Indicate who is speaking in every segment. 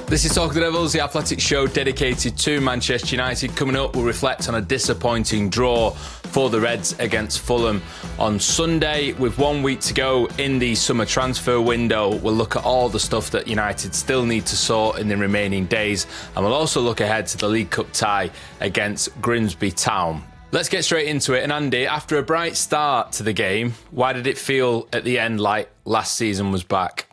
Speaker 1: This is Talk of the Devils, the athletic show dedicated to Manchester United. Coming up, we'll reflect on a disappointing draw for the Reds against Fulham on Sunday. With 1 week to go in the summer transfer window, we'll look at all the stuff that United still need to sort in the remaining days, and we'll also look ahead to the League Cup tie against Grimsby Town. Let's get straight into it. And Andy, after a bright start to the game, why did it feel at the end like last season was back?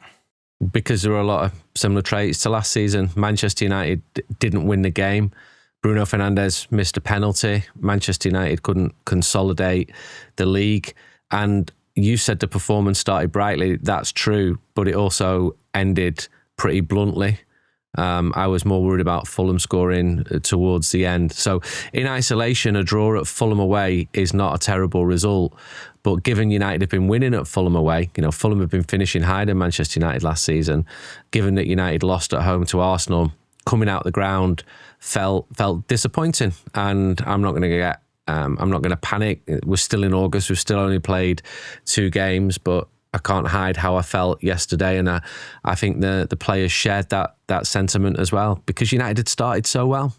Speaker 2: Because there were a lot of similar traits to last season. Manchester United didn't win the game. Bruno Fernandes missed a penalty. Manchester United couldn't consolidate the league. And you said the performance started brightly. That's true, but it also ended pretty bluntly. I was more worried about Fulham scoring towards the end. So in isolation, a draw at Fulham away is not a terrible result. But given United have been winning at Fulham away, Fulham have been finishing higher than Manchester United last season. Given that United lost at home to Arsenal, coming out the ground felt disappointing. And I'm not going to panic. We're still in August. We've still only played 2 games, but I can't hide how I felt yesterday, and I think the players shared that sentiment as well, because United had started so well.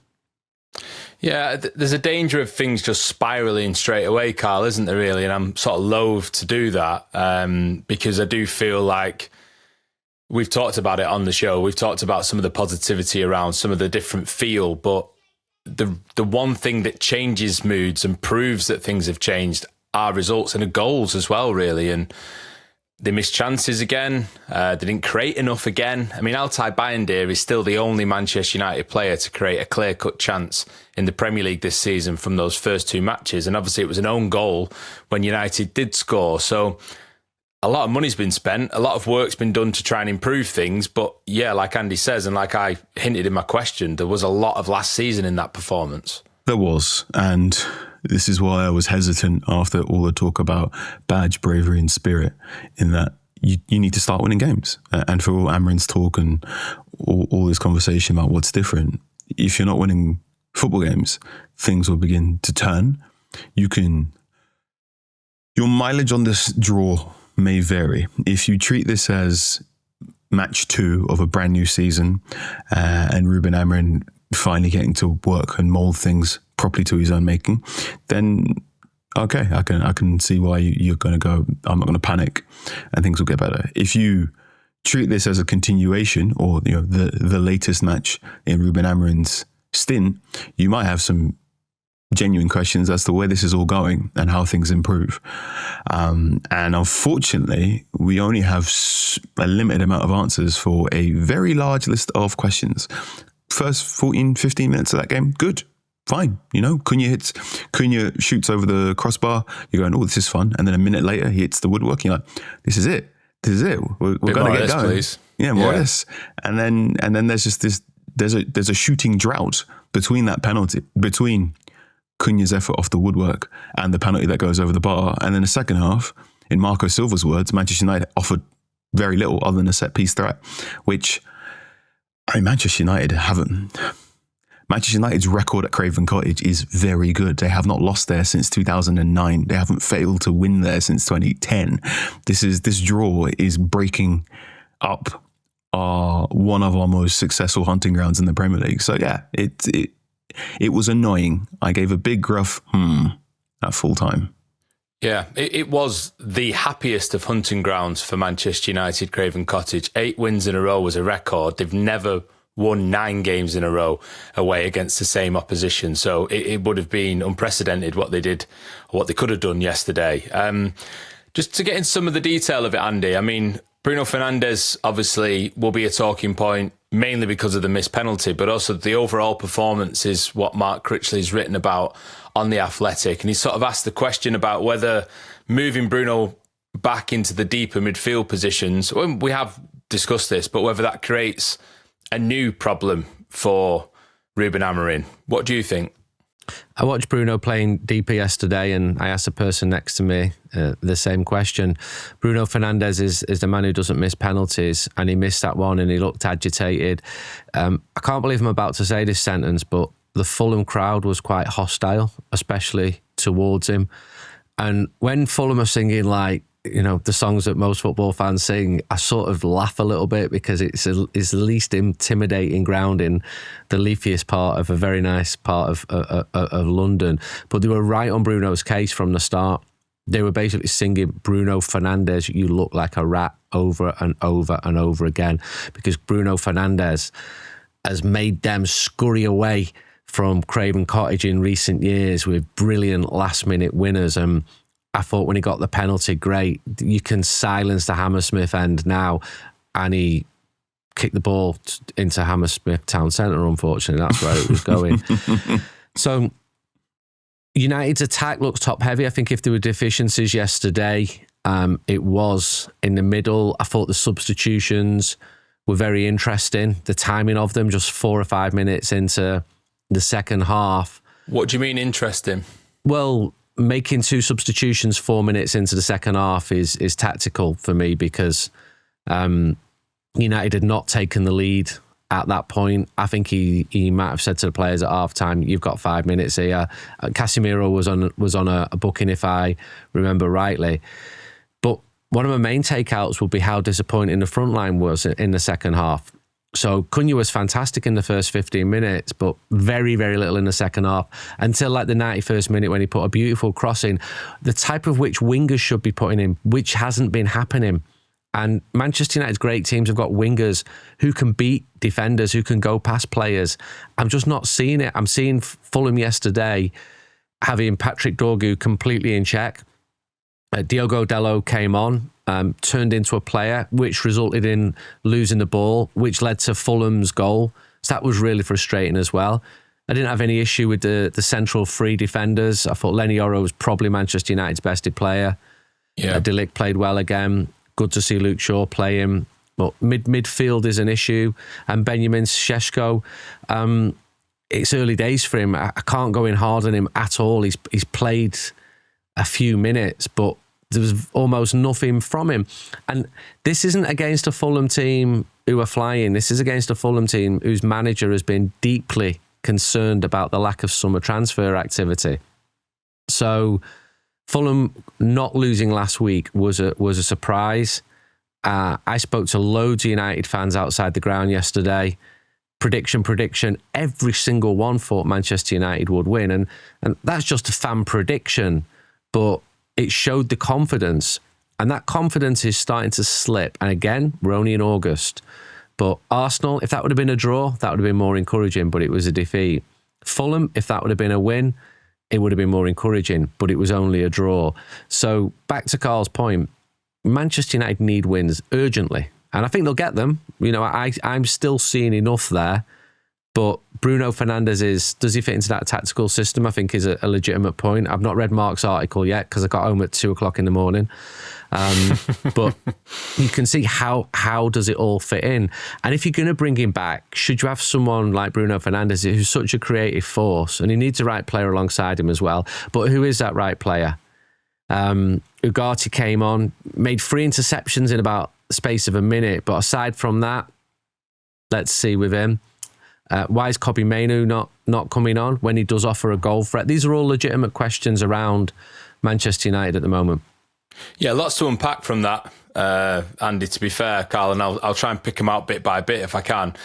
Speaker 1: Yeah, there's a danger of things just spiralling straight away, Carl, isn't there, really? And I'm sort of loath to do that because I do feel like we've talked about it on the show. We've talked about some of the positivity around some of the different feel, but the one thing that changes moods and proves that things have changed are results and the goals as well, really. And they missed chances again. They didn't create enough again. I mean, Altay Bayındır is still the only Manchester United player to create a clear-cut chance in the Premier League this season from those first 2 matches. And obviously it was an own goal when United did score. So a lot of money's been spent. A lot of work's been done to try and improve things. But yeah, like Andy says, and like I hinted in my question, there was a lot of last season in that performance.
Speaker 3: There was. And this is why I was hesitant after all the talk about badge, bravery and spirit, in that you need to start winning games. And for all Amorim's talk and all this conversation about what's different, if you're not winning football games, things will begin to turn. Your mileage on this draw may vary. If you treat this as match 2 of a brand new season and Ruben Amorim finally getting to work and mould things properly to his own making, then okay, I can see why you're going to go, I'm not going to panic and things will get better. If you treat this as a continuation or the latest match in Ruben Amorim's stint, you might have some genuine questions as to where this is all going and how things improve. And unfortunately, we only have a limited amount of answers for a very large list of questions. First 14, 15 minutes of that game, good, fine. Cunha shoots over the crossbar. You're going, oh, this is fun. And then a minute later, he hits the woodwork. You're like, this is it. We're going to get going. Please. Yeah, more or less. And then there's just this. There's a shooting drought between that penalty, between Cunha's effort off the woodwork and the penalty that goes over the bar. And then the second half, in Marco Silva's words, Manchester United offered very little other than a set piece threat, which, Manchester United's record at Craven Cottage is very good. They have not lost there since 2009. They haven't failed to win there since 2010. This draw is breaking up one of our most successful hunting grounds in the Premier League. So yeah, it was annoying. I gave a big gruff at full time.
Speaker 1: Yeah, it was the happiest of hunting grounds for Manchester United, Craven Cottage. 8 wins in a row was a record. They've never won 9 games in a row away against the same opposition. So it would have been unprecedented what they did, or what they could have done yesterday. Just to get in some of the detail of it, Andy, I mean, Bruno Fernandes obviously will be a talking point, mainly because of the missed penalty, but also the overall performance is what Mark Critchley's written about on The Athletic. And he sort of asked the question about whether moving Bruno back into the deeper midfield positions, we have discussed this, but whether that creates a new problem for Ruben Amorim. What do you think?
Speaker 2: I watched Bruno playing deeper yesterday, and I asked the person next to me the same question. Bruno Fernandes is the man who doesn't miss penalties, and he missed that one and he looked agitated. I can't believe I'm about to say this sentence, but the Fulham crowd was quite hostile, especially towards him. And when Fulham are singing like the songs that most football fans sing, I sort of laugh a little bit because it's the least intimidating ground in the leafiest part of a very nice part of London. But they were right on Bruno's case from the start. They were basically singing Bruno Fernandes, you look like a rat, over and over and over again, because Bruno Fernandes has made them scurry away from Craven Cottage in recent years with brilliant last-minute winners. And I thought when he got the penalty, great. You can silence the Hammersmith end now. And he kicked the ball into Hammersmith Town Centre, unfortunately. That's where it was going. So United's attack looks top-heavy. I think if there were deficiencies yesterday, it was in the middle. I thought the substitutions were very interesting. The timing of them, just 4 or 5 minutes into the second half.
Speaker 1: What do you mean interesting?
Speaker 2: Well, making 2 substitutions 4 minutes into the second half is tactical for me, because United had not taken the lead at that point. I think he might have said to the players at half-time, you've got 5 minutes here. Casemiro was on a booking, if I remember rightly. But one of my main takeouts would be how disappointing the front line was in the second half. So Cunha was fantastic in the first 15 minutes, but very, very little in the second half, until like the 91st minute when he put a beautiful cross in, the type of which wingers should be putting in, which hasn't been happening. And Manchester United's great teams have got wingers who can beat defenders, who can go past players. I'm just not seeing it. I'm seeing Fulham yesterday having Patrick Dorgu completely in check. Diogo Dalot came on, turned into a player, which resulted in losing the ball, which led to Fulham's goal. So that was really frustrating as well. I didn't have any issue with the central three defenders. I thought Leny Yoro was probably Manchester United's best player.
Speaker 1: Yeah.
Speaker 2: De Ligt played well again. Good to see Luke Shaw playing. But midfield is an issue. And Benjamin Sesko, it's early days for him. I can't go in hard on him at all. He's played a few minutes, but there was almost nothing from him. And this isn't against a Fulham team who are flying. This is against a Fulham team whose manager has been deeply concerned about the lack of summer transfer activity. So Fulham not losing last week was a surprise. I spoke to loads of United fans outside the ground yesterday. Prediction. Every single one thought Manchester United would win. And that's just a fan prediction. But it showed the confidence. And that confidence is starting to slip. And again, we're only in August. But Arsenal, if that would have been a draw, that would have been more encouraging, but it was a defeat. Fulham, if that would have been a win, it would have been more encouraging, but it was only a draw. So back to Carl's point, Manchester United need wins urgently. And I think they'll get them. You know, I'm still seeing enough there. But Bruno Fernandes does he fit into that tactical system? I think is a legitimate point. I've not read Mark's article yet because I got home at 2:00 in the morning. But you can see how does it all fit in. And if you're going to bring him back, should you have someone like Bruno Fernandes who's such a creative force, and he needs a right player alongside him as well. But who is that right player? Ugarte came on, made 3 interceptions in about the space of a minute. But aside from that, let's see with him. Why is Kobbie Mainoo not coming on when he does offer a goal threat? These are all legitimate questions around Manchester United at the moment.
Speaker 1: Yeah, lots to unpack from that, Andy, to be fair, Carl, and I'll try and pick them out bit by bit if I can.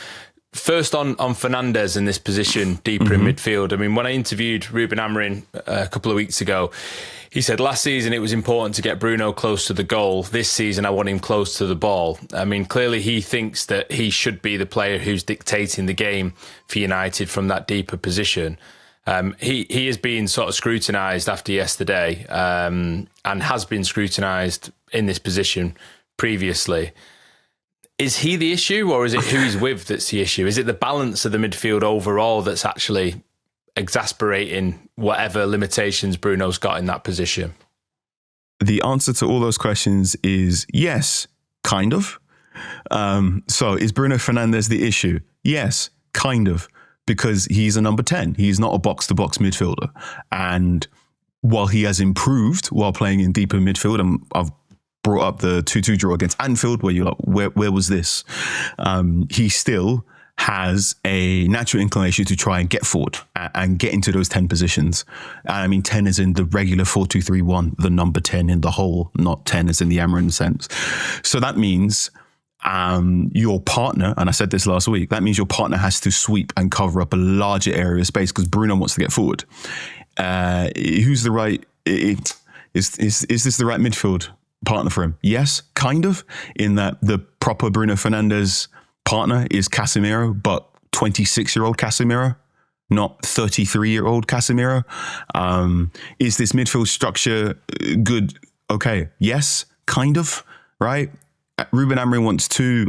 Speaker 1: First on Fernandes in this position, deeper in midfield. I mean, when I interviewed Ruben Amorim a couple of weeks ago, he said last season it was important to get Bruno close to the goal. This season I want him close to the ball. I mean, clearly he thinks that he should be the player who's dictating the game for United from that deeper position. He is being sort of scrutinised after yesterday and has been scrutinised in this position previously. Is he the issue, or is it who he's with that's the issue? Is it the balance of the midfield overall that's actually exasperating whatever limitations Bruno's got in that position?
Speaker 3: The answer to all those questions is yes, kind of. So is Bruno Fernandes the issue? Yes, kind of. Because he's a number 10. He's not a box-to-box midfielder. And while he has improved while playing in deeper midfield, and I've brought up the 2-2 draw against Anfield where you're like, where was this? He still has a natural inclination to try and get forward and get into those 10 positions. I mean, 10 is in the regular 4-2-3-1, the number 10 in the whole, not 10 as in the Amorim sense. So that means your partner, and I said this last week, that means your partner has to sweep and cover up a larger area of space because Bruno wants to get forward. Who's the right... Is this the right midfield partner for him? Yes, kind of, in that the proper Bruno Fernandes partner is Casemiro, but 26-year-old Casemiro, not 33-year-old Casemiro. Is this midfield structure good? Okay, yes, kind of, right? Ruben Amorim wants two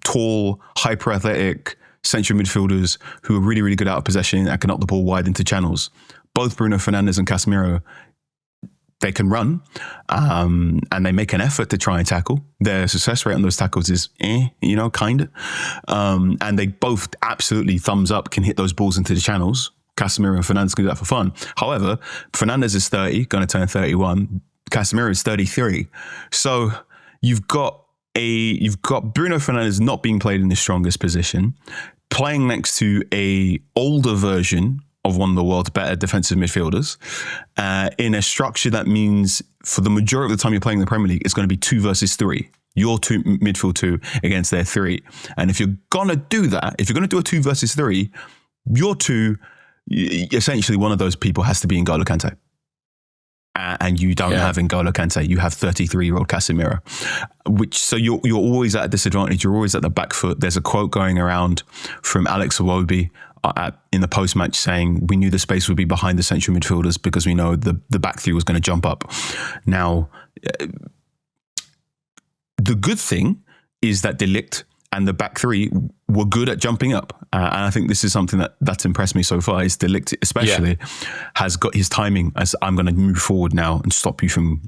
Speaker 3: tall, hyper-athletic central midfielders who are really, really good out of possession and can knock the ball wide into channels. Both Bruno Fernandes and Casemiro, they can run, and they make an effort to try and tackle. Their success rate on those tackles is, kind of. And they both absolutely thumbs up can hit those balls into the channels. Casemiro and Fernandes can do that for fun. However, Fernandes is 30, going to turn 31. Casemiro is 33. So you've got Bruno Fernandes not being played in the strongest position, playing next to a older version of one of the world's better defensive midfielders, in a structure that means for the majority of the time you're playing in the Premier League, it's going to be 2 versus 3. Your midfield 2 against their 3. And if you're going to do that, if you're going to do a 2 versus 3, your 2, essentially one of those people has to be N'Golo Kante. And you don't have N'Golo Kante. You have 33-year-old Casemiro, so you're always at a disadvantage. You're always at the back foot. There's a quote going around from Alex Iwobi in the post-match saying, we knew the space would be behind the central midfielders because we know the back three was going to jump up. Now, the good thing is that De Ligt and the back three were good at jumping up. And I think this is something that's impressed me so far, is De Ligt especially has got his timing as I'm going to move forward now and stop you from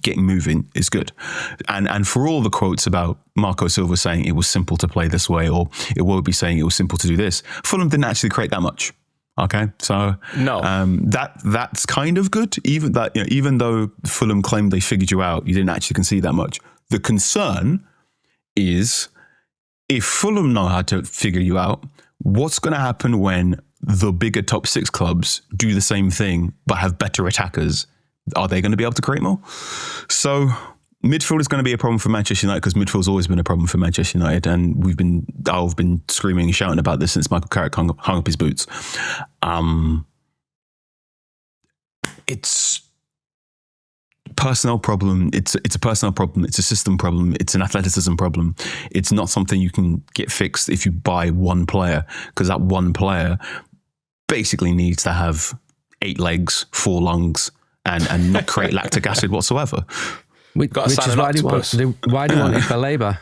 Speaker 3: getting moving is good. And for all the quotes about Marco Silva saying it was simple to play this way, or it will be saying it was simple to do this, Fulham didn't actually create that much. Okay, so
Speaker 1: no,
Speaker 3: that's kind of good. Even though Fulham claimed they figured you out, you didn't actually concede that much. The concern is if Fulham know how to figure you out, what's going to happen when the bigger top 6 clubs do the same thing but have better attackers? Are they going to be able to create more? So midfield is going to be a problem for Manchester United because midfield's always been a problem for Manchester United, and I've been screaming and shouting about this since Michael Carrick hung up his boots. It's a personnel problem. It's a personnel problem. It's a system problem. It's an athleticism problem. It's not something you can get fixed if you buy one player, because that one player basically needs to have 8 legs, 4 lungs, and not create lactic acid whatsoever.
Speaker 2: Which is why he wanted Baleba.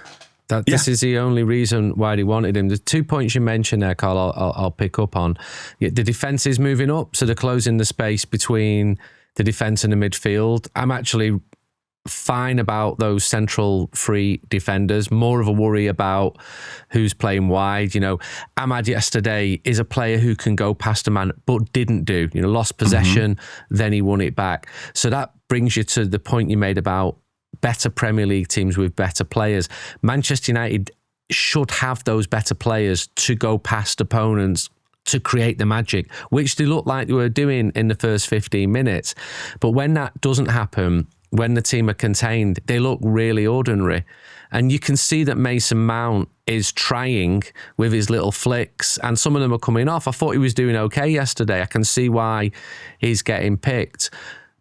Speaker 2: This is the only reason why he wanted him. The 2 points you mentioned there, Carl, I'll pick up on. The defence is moving up, so they're closing the space between the defence and the midfield. I'm actually fine about those central free defenders. More of a worry about who's playing wide. Ahmad yesterday is a player who can go past a man, but didn't do. Lost possession, then he won it back. So that brings you to the point you made about better Premier League teams with better players. Manchester United should have those better players to go past opponents to create the magic, which they look like they were doing in the first 15 minutes. But when that doesn't happen, when the team are contained, they look really ordinary. And you can see that Mason Mount is trying with his little flicks, and some of them are coming off. I thought he was doing okay yesterday. I can see why he's getting picked.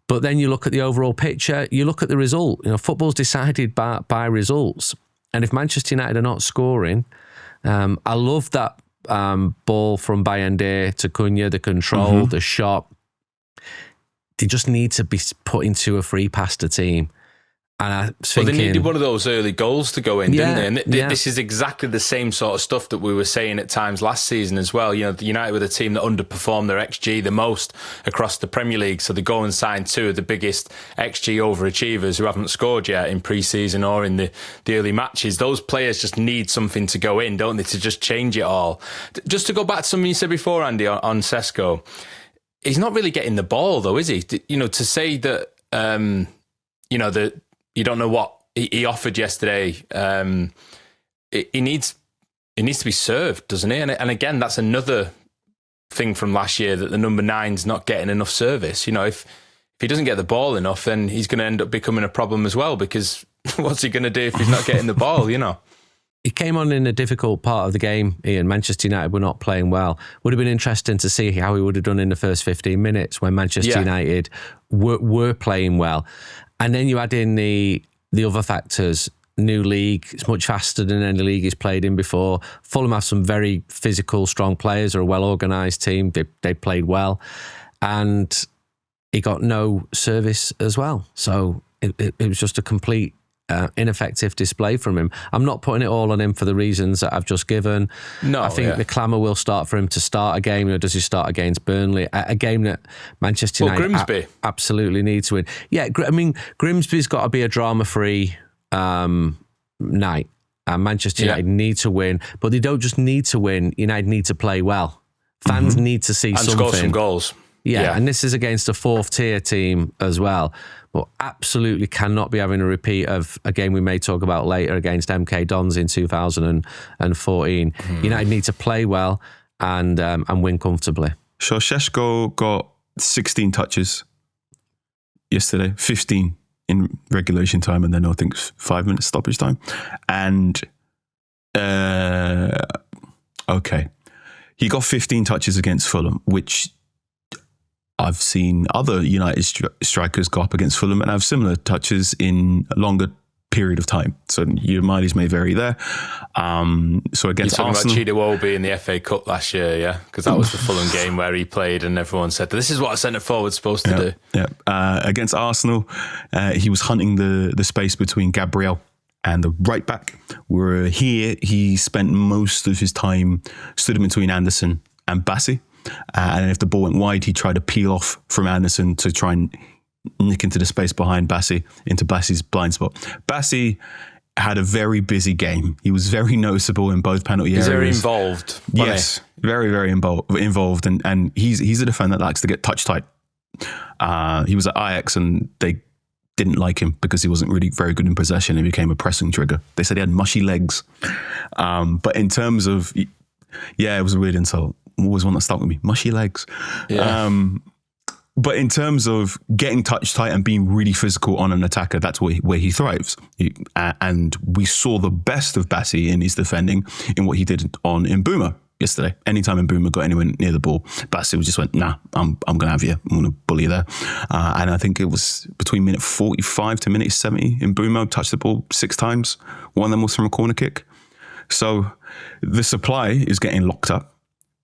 Speaker 2: But then you look at the overall picture, you look at the result. Football's decided by results. And if Manchester United are not scoring, I love that ball from Bayende to Cunha, the control, the shot. They just need to be put into a free past the team. And I was thinking,
Speaker 1: they needed one of those early goals to go in, didn't they? And this is exactly the same sort of stuff that we were saying at times last season as well. United were the team that underperformed their XG the most across the Premier League. So they go and sign 2 of the biggest XG overachievers who haven't scored yet in pre-season or in the early matches. Those players just need something to go in, don't they, to just change it all. Just to go back to something you said before, Andy, on Sesko. He's not really getting the ball, though, is he? To say that, that you don't know what he offered yesterday. He needs he needs to be served, doesn't he? And again, that's another thing from last year, that the number 9's not getting enough service. You know, if he doesn't get the ball enough, then he's going to end up becoming a problem as well, because what's he going to do if he's not getting the ball, you know?
Speaker 2: He came on in a difficult part of the game, Ian. Manchester United were not playing well. Would have been interesting to see how he would have done in the first 15 minutes when Manchester United were playing well. And then you add in the other factors. New league, it's much faster than any league he's played in before. Fulham have some very physical, strong players, are a well-organised team. They played well. And he got no service as well. So it was just a complete ineffective display from him. I'm not putting it all on him for the reasons that I've just given. No, I think the clamour will start for him to start a game. Or does he start against Burnley? A game that Manchester United
Speaker 1: Grimsby
Speaker 2: absolutely need to win. Yeah, I mean, Grimsby's got to be a drama-free night. Manchester United need to win, but they don't just need to win. United need to play well. Fans need to see something.
Speaker 1: And score some goals.
Speaker 2: Yeah, and this is against a 4th-tier team as well. But absolutely cannot be having a repeat of a game we may talk about later against MK Dons in 2014. United need to play well and win comfortably.
Speaker 3: So Sesko got 16 touches yesterday, 15 in regulation time, and then I think 5 minutes stoppage time. And he got 15 touches against Fulham, which I've seen other United strikers go up against Fulham and have similar touches in a longer period of time. So your mileage may vary there. So against Arsenal,
Speaker 1: you're talking about Chido in the FA Cup last year, yeah? Because that was the Fulham game where he played and everyone said, this is what a centre-forward's supposed to do.
Speaker 3: Yeah. Against Arsenal, he was hunting the space between Gabriel and the right back. Where here, he spent most of his time stood in between Anderson and Bassi. And if the ball went wide, he tried to peel off from Anderson to try and nick into the space behind Bassi, into Bassi's blind spot. Bassi had a very busy game. He was very noticeable in both penalty areas.
Speaker 1: He's very involved.
Speaker 3: Yes, very, very involved. And he's a defender that likes to get touch tight. He was at Ajax and they didn't like him because he wasn't really very good in possession and became a pressing trigger. They said he had mushy legs. But in terms of, it was a weird insult. Always one that stuck with me. Mushy legs. Yeah. But in terms of getting touch tight and being really physical on an attacker, that's where he thrives. And we saw the best of Bassi in his defending in what he did in Mbeumo yesterday. Anytime Mbeumo got anywhere near the ball, Bassi just went, nah, I'm going to have you. I'm going to bully you there. And I think it was between minute 45 to minute 70, Mbeumo touched the ball 6 times. One of them was from a corner kick. So the supply is getting locked up,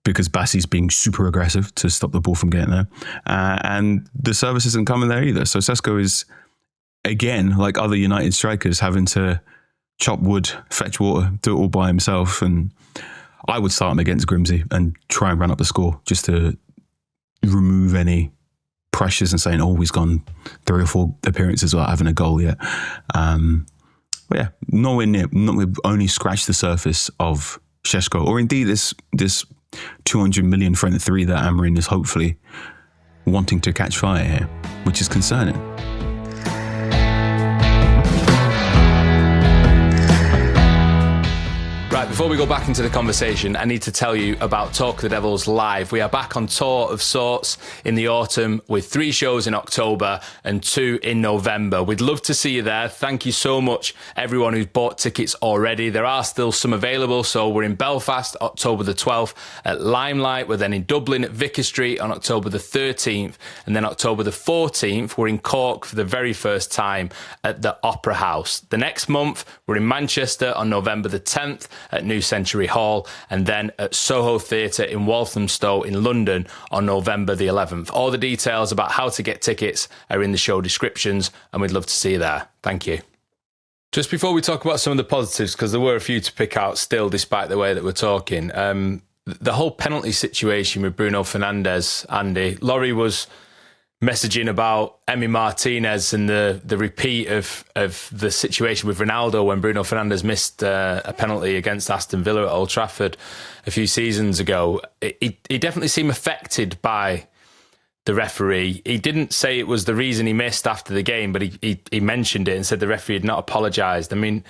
Speaker 3: because Bassi's being super aggressive to stop the ball from getting there. And the service isn't coming there either. So Sesko is, again, like other United strikers, having to chop wood, fetch water, do it all by himself. And I would start him against Grimsby and try and run up the score just to remove any pressures and saying, he's gone 3 or 4 appearances without having a goal yet. But yeah, nowhere near. We've only scratched the surface of Sesko, or indeed this 200 million front 3 that Amorim is hopefully wanting to catch fire here, which is concerning.
Speaker 1: Right, before we go back into the conversation, I need to tell you about Talk of the Devils Live. We are back on tour of sorts in the autumn with 3 shows in October and 2 in November. We'd love to see you there. Thank you so much, everyone who's bought tickets already. There are still some available, so we're in Belfast, October the 12th at Limelight. We're then in Dublin at Vicar Street on October the 13th. And then October the 14th, we're in Cork for the very first time at the Opera House. The next month, we're in Manchester on November the 10th at New Century Hall, and then at Soho Theatre in Walthamstow in London on November the 11th. All the details about how to get tickets are in the show descriptions, and we'd love to see you there. Thank you. Just before we talk about some of the positives, because there were a few to pick out still, despite the way that we're talking, the whole penalty situation with Bruno Fernandes, Andy, Laurie was messaging about Emi Martinez and the repeat of the situation with Ronaldo when Bruno Fernandes missed a penalty against Aston Villa at Old Trafford a few seasons ago. He definitely seemed affected by the referee. He didn't say it was the reason he missed after the game, but he mentioned it and said the referee had not apologised. I mean,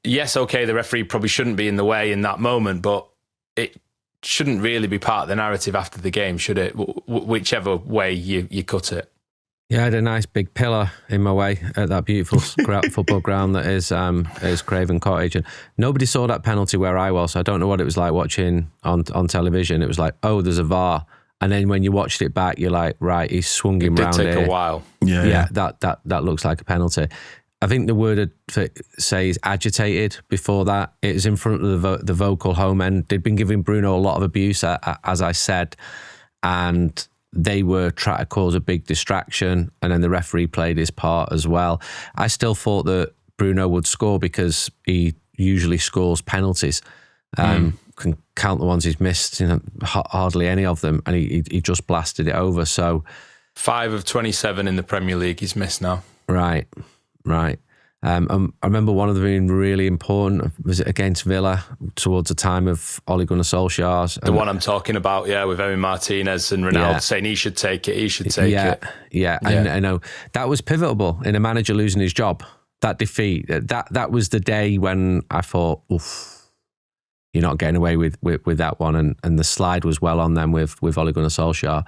Speaker 1: yes, okay, the referee probably shouldn't be in the way in that moment, but it shouldn't really be part of the narrative after the game, should it? Whichever way you cut it.
Speaker 2: Yeah, I had a nice big pillar in my way at that beautiful football ground that is Craven Cottage. And nobody saw that penalty where I was. So I don't know what it was like watching on television. It was like, oh, there's a VAR. And then when you watched it back, you're like, right, he's swung him round here.
Speaker 1: It did take a while.
Speaker 2: Yeah. That looks like a penalty. I think the word I'd say is agitated before that. It was in front of the vocal home end. They'd been giving Bruno a lot of abuse, as I said, and they were trying to cause a big distraction, and then the referee played his part as well. I still thought that Bruno would score because he usually scores penalties. Can count the ones he's missed, hardly any of them, and he just blasted it over. So
Speaker 1: 5 of 27 in the Premier League he's missed now.
Speaker 2: Right. I remember one of them being really important. Was it against Villa towards the time of Ole Gunnar Solskjaer's?
Speaker 1: The one I'm talking about, with Emi Martinez and Ronaldo saying he should take it.
Speaker 2: Yeah. And I know that was pivotal in a manager losing his job. That defeat, that was the day when I thought, oof, you're not getting away with that one. And the slide was well on them with Ole Gunnar Solskjaer.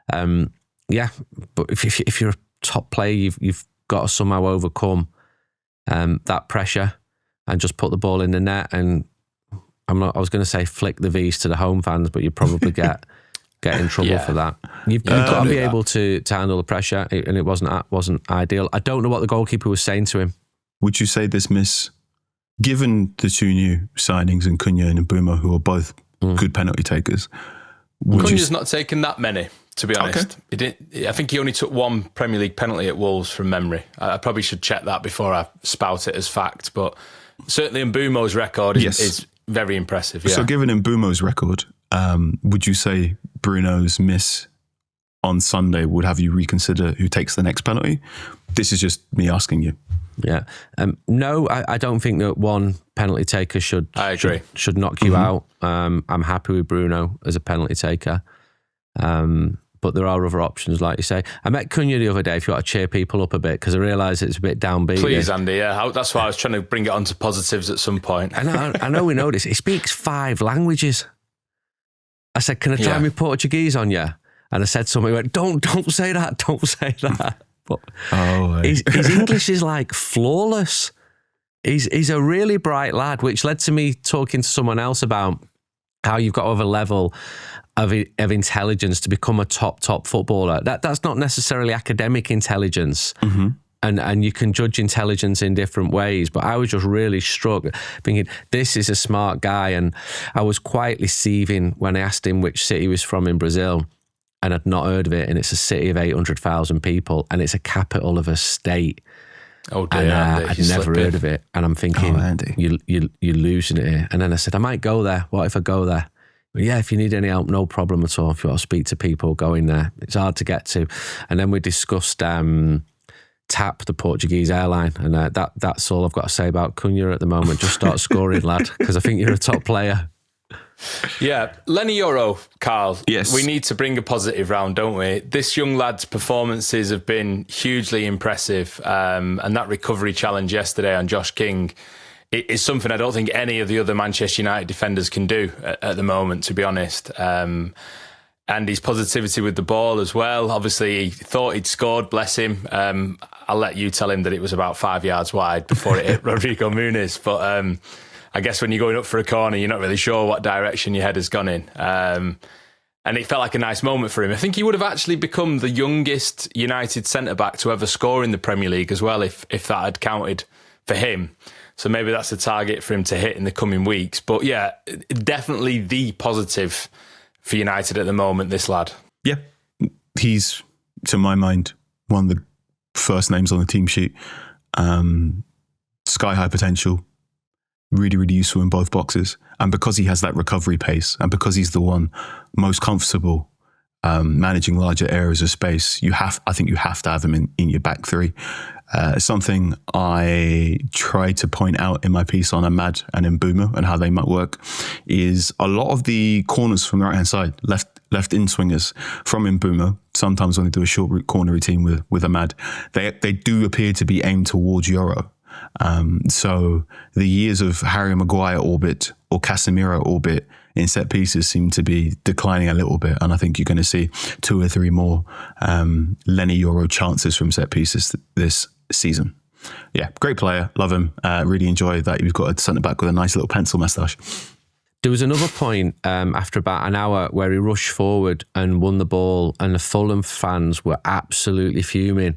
Speaker 2: But if you're a top player, you've got to somehow overcome that pressure and just put the ball in the net. And I was going to say flick the V's to the home fans, but you probably get in trouble for that. You've got to be able to handle the pressure, and it wasn't ideal. I don't know what the goalkeeper was saying to him.
Speaker 3: Would you say this miss, given the two new signings and Cunha and Mbeumo, who are both good penalty takers?
Speaker 1: Cunha's not taken that many, to be honest. Okay. I think he only took one Premier League penalty at Wolves from memory. I probably should check that before I spout it as fact, but certainly Mbeumo's record is very impressive. Yeah.
Speaker 3: So given Mbeumo's record, would you say Bruno's miss on Sunday would have you reconsider who takes the next penalty? This is just me asking you.
Speaker 2: Yeah. No, I don't think that one penalty taker should knock you out. I'm happy with Bruno as a penalty taker. But there are other options, like you say. I met Cunha the other day, if you want to cheer people up a bit, because I realised it's a bit downbeat.
Speaker 1: Please, Andy, that's why I was trying to bring it onto positives at some point.
Speaker 2: I know we know this. He speaks 5 languages. I said, can I try my Portuguese on you? And I said something, he went, don't say that, don't say that. But his English is like flawless. He's a really bright lad, which led to me talking to someone else about how you've got to have a level of intelligence to become a top footballer. That's not necessarily academic intelligence. Mm-hmm. And you can judge intelligence in different ways. But I was just really struck, thinking, this is a smart guy. And I was quietly seething when I asked him which city he was from in Brazil, and I'd not heard of it. And it's a city of 800,000 people, and it's a capital of a state.
Speaker 1: Oh dear,
Speaker 2: and
Speaker 1: Andy,
Speaker 2: I'd never heard of it. And I'm thinking,
Speaker 3: Andy,
Speaker 2: you're losing it here. And then I said, I might go there. What if I go there? But yeah, if you need any help, no problem at all. If you want to speak to people, go in there. It's hard to get to. And then we discussed TAP, the Portuguese airline, and that's all I've got to say about Cunha at the moment. Just start scoring, lad, because I think you're a top player.
Speaker 1: Yeah, Leny Yoro, Carl.
Speaker 3: Yes.
Speaker 1: We need to bring a positive round, don't we? This young lad's performances have been hugely impressive, and that recovery challenge yesterday on Josh King is something I don't think any of the other Manchester United defenders can do at the moment, to be honest. And his positivity with the ball as well. Obviously, he thought he'd scored, bless him. I'll let you tell him that it was about 5 yards wide before it hit Rodrigo Muniz. But I guess when you're going up for a corner, you're not really sure what direction your head has gone in. And it felt like a nice moment for him. I think he would have actually become the youngest United centre-back to ever score in the Premier League as well, if that had counted for him. So maybe that's a target for him to hit in the coming weeks. But yeah, definitely the positive for United at the moment, this lad.
Speaker 3: Yeah, he's, to my mind, one of the first names on the team sheet. Sky high potential, really, really useful in both boxes. And because he has that recovery pace, and because he's the one most comfortable managing larger areas of space, I think you have to have him in your back three. Something I try to point out in my piece on Ahmad and Mbeumo and how they might work is a lot of the corners from the right-hand side, left in swingers from Mbeumo, sometimes when they do a short corner routine with Ahmad, they do appear to be aimed towards Yoro. So the years of Harry Maguire orbit or Casemiro orbit in set pieces seem to be declining a little bit. And I think you're going to see 2 or 3 more Leny Yoro chances from set pieces this season. Yeah, great player. Love him. Really enjoy that you've got a centre back with a nice little pencil moustache.
Speaker 2: There was another point after about an hour where he rushed forward and won the ball, and the Fulham fans were absolutely fuming.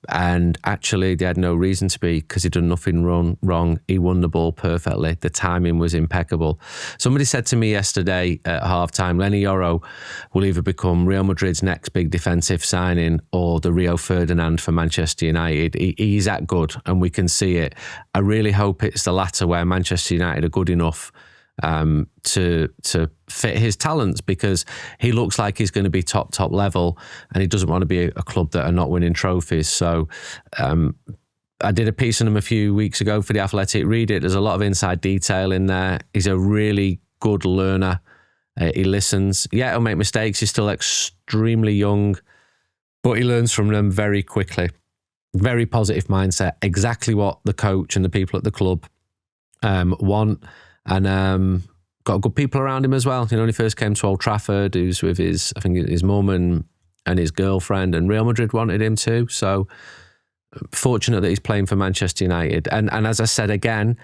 Speaker 2: And actually, they had no reason to be, because he'd done nothing wrong. He won the ball perfectly. The timing was impeccable. Somebody said to me yesterday at halftime, Leny Yoro will either become Real Madrid's next big defensive signing or the Rio Ferdinand for Manchester United. He's that good, and we can see it. I really hope it's the latter, where Manchester United are good enough to fit his talents, because he looks like he's going to be top level, and he doesn't want to be a club that are not winning trophies. So I did a piece on him a few weeks ago for The Athletic. Read it. There's a lot of inside detail in there. He's a really good learner. He listens. Yeah, he'll make mistakes. He's still extremely young, but he learns from them very quickly. Very positive mindset. Exactly what the coach and the people at the club want. And got good people around him as well. You know, when he first came to Old Trafford, he was with his mum and his girlfriend, and Real Madrid wanted him too. So fortunate that he's playing for Manchester United. And as I said again,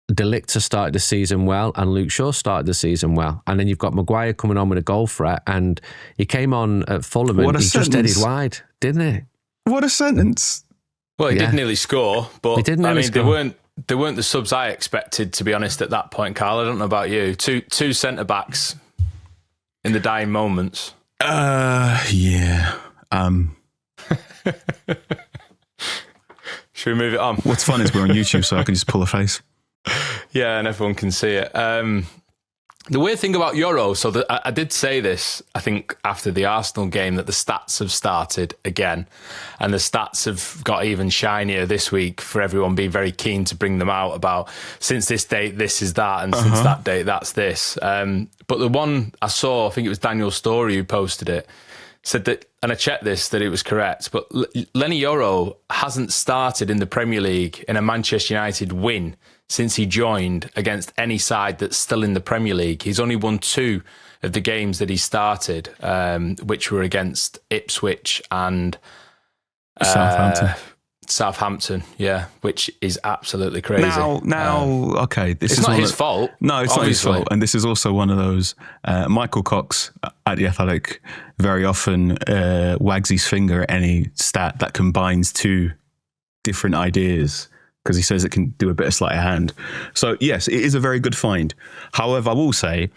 Speaker 2: De Ligt has started the season well, and Luke Shaw started the season well. And then you've got Maguire coming on with a goal threat, and he came on at Fulham and he just headed wide, didn't he?
Speaker 3: What a sentence.
Speaker 1: Well, he did nearly score, but
Speaker 2: he did nearly score.
Speaker 1: They weren't the subs I expected, to be honest, at that point, Carl. I don't know about you. Two centre-backs in the dying moments.
Speaker 3: Yeah.
Speaker 1: Should we move it on?
Speaker 3: What's fun is we're on YouTube, so I can just pull a face.
Speaker 1: Yeah, and everyone can see it. The weird thing about Yoro, so I did say this, I think, after the Arsenal game, that the stats have started again, and the stats have got even shinier this week for everyone being very keen to bring them out about, since this date, this is that, and since that date, that's this. But the one I saw, I think it was Daniel Story who posted it, said that, and I checked this, that it was correct, but Leny Yoro hasn't started in the Premier League in a Manchester United win since he joined against any side that's still in the Premier League. He's only won 2 of the games that he started, which were against Ipswich and Southampton, yeah, which is absolutely crazy.
Speaker 3: Now, okay,
Speaker 1: it's not his fault.
Speaker 3: No, it's
Speaker 1: obviously
Speaker 3: not his fault. And this is also one of those. Michael Cox at The Athletic very often wags his finger at any stat that combines 2 different ideas, because he says it can do a bit of sleight of hand. So yes, it is a very good find. However, I will say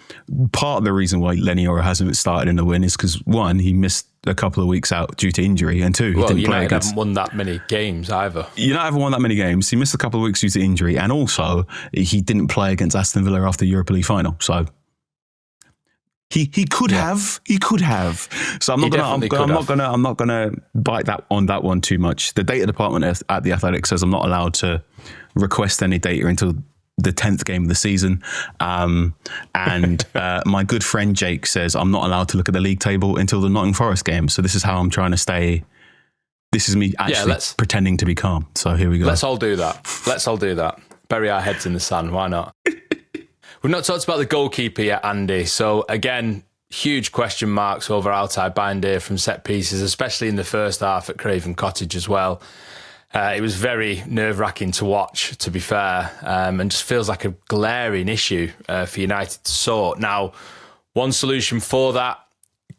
Speaker 3: part of the reason why Leny Yoro hasn't started in the win is because, 1, he missed a couple of weeks out due to injury, and 2, he didn't play against...
Speaker 1: haven't won that many games either.
Speaker 3: United haven't won that many games. He missed a couple of weeks due to injury, and also he didn't play against Aston Villa after the Europa League final. So he could have. He could have. So I'm not gonna bite that on that one too much. The data department at The Athletic says I'm not allowed to request any data until the 10th game of the season. And my good friend Jake says I'm not allowed to look at the league table until the Nottingham Forest game. So this is how I'm trying to stay. This is me actually pretending to be calm. So here we go.
Speaker 1: Let's all do that. Bury our heads in the sand. Why not? We've not talked about the goalkeeper yet, Andy. So again, huge question marks over Altay Bayındır from set pieces, especially in the first half at Craven Cottage as well. It was very nerve-wracking to watch, to be fair, and just feels like a glaring issue for United to sort. Now, one solution for that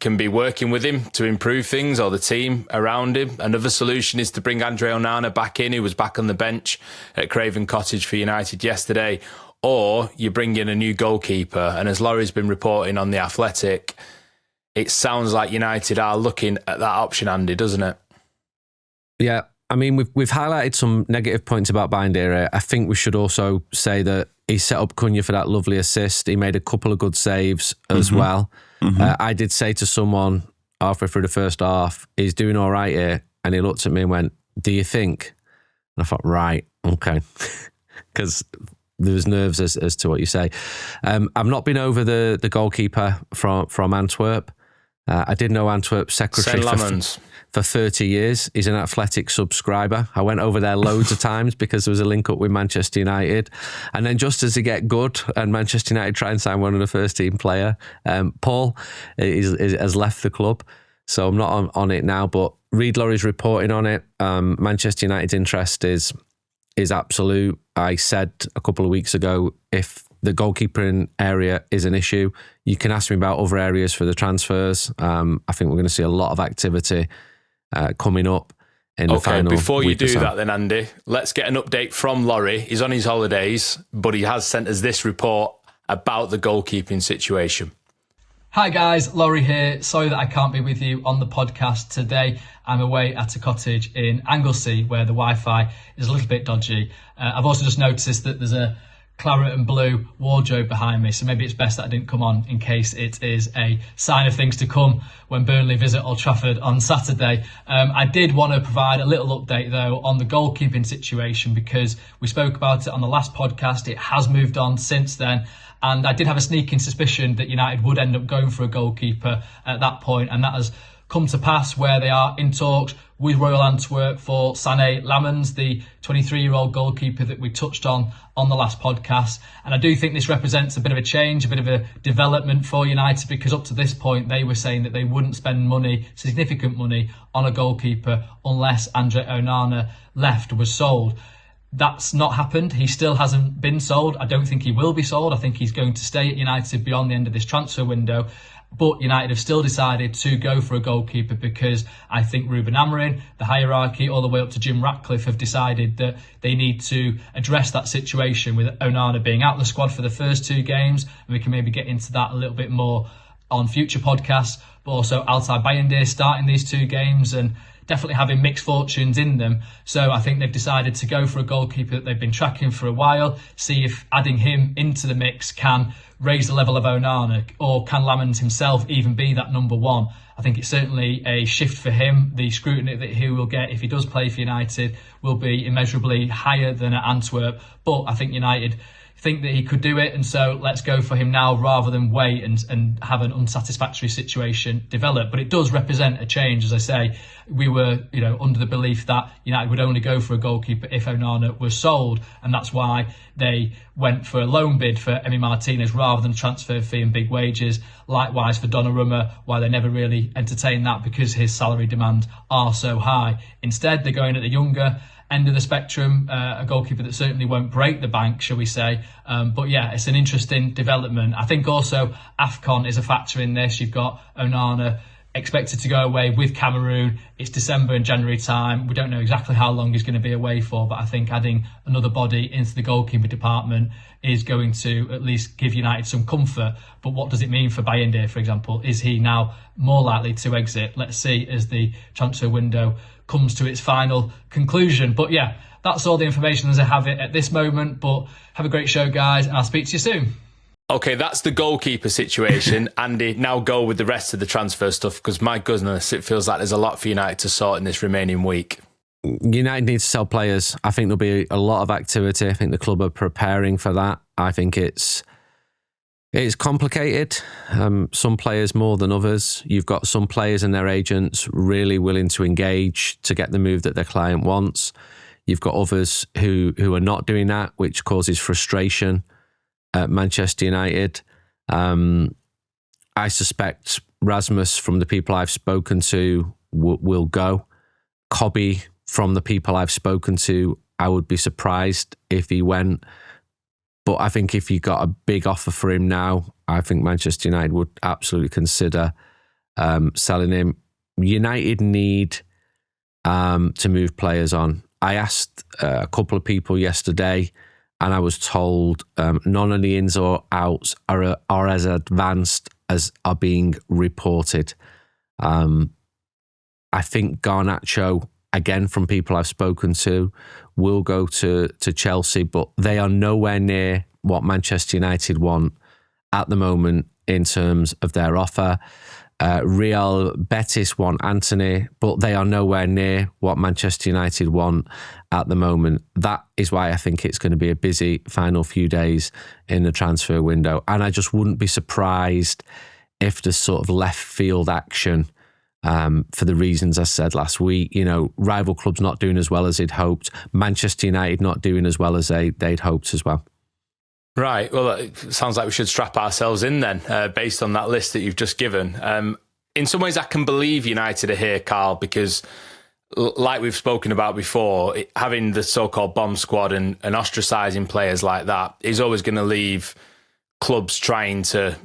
Speaker 1: can be working with him to improve things, or the team around him. Another solution is to bring Andre Onana back in, who was back on the bench at Craven Cottage for United yesterday. Or you bring in a new goalkeeper. And as Laurie's been reporting on The Athletic, it sounds like United are looking at that option, Andy, doesn't it?
Speaker 2: Yeah. I mean, we've highlighted some negative points about Bayındır. I think we should also say that he set up Cunha for that lovely assist. He made a couple of good saves as well. I did say to someone halfway through the first half, he's doing all right here. And he looked at me and went, "Do you think?" And I thought, right, okay. Because there was nerves as to what you say. I've not been over the goalkeeper from Antwerp. I did know Antwerp's secretary for 30 years. He's an Athletic subscriber. I went over there loads of times because there was a link up with Manchester United. And then just as they get good and Manchester United try and sign one of the first team player, Paul has left the club. So I'm not on it now, but Reed Laurie's reporting on it. Manchester United's interest is absolute. I said a couple of weeks ago, if the goalkeeping area is an issue, you can ask me about other areas for the transfers. I think we're going to see a lot of activity coming up in the final week.
Speaker 1: Before you do that then, Andy, let's get an update from Laurie. He's on his holidays, but he has sent us this report about the goalkeeping situation.
Speaker 4: Hi guys, Laurie here. Sorry that I can't be with you on the podcast today. I'm away at a cottage in Anglesey where the Wi-Fi is a little bit dodgy. I've also just noticed that there's a claret and blue wardrobe behind me, so maybe it's best that I didn't come on in case it is a sign of things to come when Burnley visit Old Trafford on Saturday. I did want to provide a little update though on the goalkeeping situation because we spoke about it on the last podcast. It has moved on since then. And I did have a sneaking suspicion that United would end up going for a goalkeeper at that point, and that has come to pass where they are in talks with Royal Antwerp for Sané Lamens, the 23-year-old goalkeeper that we touched on the last podcast. And I do think this represents a bit of a change, a bit of a development for United, because up to this point they were saying that they wouldn't spend money, significant money, on a goalkeeper unless Andre Onana left, was sold. That's not happened. He still hasn't been sold. I don't think he will be sold. I think he's going to stay at United beyond the end of this transfer window. But United have still decided to go for a goalkeeper because I think Ruben Amorim, the hierarchy, all the way up to Jim Ratcliffe, have decided that they need to address that situation with Onana being out of the squad for the first two games. And we can maybe get into that a little bit more on future podcasts. But also Altay Bayındır starting these two games and definitely having mixed fortunes in them. So I think they've decided to go for a goalkeeper that they've been tracking for a while, see if adding him into the mix can raise the level of Onana, or can Lamens himself even be that number one. I think it's certainly a shift for him. The scrutiny that he will get if he does play for United will be immeasurably higher than at Antwerp. But I think United think that he could do it, and so let's go for him now rather than wait and have an unsatisfactory situation develop. But it does represent a change. As I say, we were under the belief that United would only go for a goalkeeper if Onana was sold, and that's why they went for a loan bid for Emi Martinez rather than transfer fee and big wages. Likewise for Donnarumma, why they never really entertained that, because his salary demands are so high. Instead, they're going at the younger end of the spectrum, a goalkeeper that certainly won't break the bank, shall we say. But yeah, it's an interesting development. I think also AFCON is a factor in this. You've got Onana expected to go away with Cameroon. It's December and January time. We don't know exactly how long he's going to be away for, but I think adding another body into the goalkeeper department is going to at least give United some comfort. But what does it mean for Bayındır, for example? Is he now more likely to exit? Let's see as the transfer window comes to its final conclusion. But yeah, that's all the information as I have it at this moment. But have a great show, guys, and I'll speak to you soon.
Speaker 1: Okay, that's the goalkeeper situation. Andy, now go with the rest of the transfer stuff, because my goodness, it feels like there's a lot for United to sort in this remaining week.
Speaker 2: United needs to sell players. I think there'll be a lot of activity. I think the club are preparing for that. I think it's complicated. Some players more than others. You've got some players and their agents really willing to engage to get the move that their client wants. You've got others who are not doing that, which causes frustration at Manchester United. I suspect Rasmus, from the people I've spoken to, will go. Cobby, from the people I've spoken to, I would be surprised if he went. But I think if you got a big offer for him now, I think Manchester United would absolutely consider selling him. United need to move players on. I asked a couple of people yesterday, and I was told none of the ins or outs are as advanced as are being reported. I think Garnacho, again, from people I've spoken to, will go to Chelsea, but they are nowhere near what Manchester United want at the moment in terms of their offer. Real Betis want Anthony, but they are nowhere near what Manchester United want at the moment. That is why I think it's going to be a busy final few days in the transfer window. And I just wouldn't be surprised if there's sort of left field action for the reasons I said last week. Rival clubs not doing as well as they'd hoped. Manchester United not doing as well as they'd hoped as well.
Speaker 1: Right. Well, it sounds like we should strap ourselves in then, based on that list that you've just given. In some ways, I can believe United are here, Carl, because like we've spoken about before, having the so-called bomb squad and ostracising players like that is always going to leave clubs trying to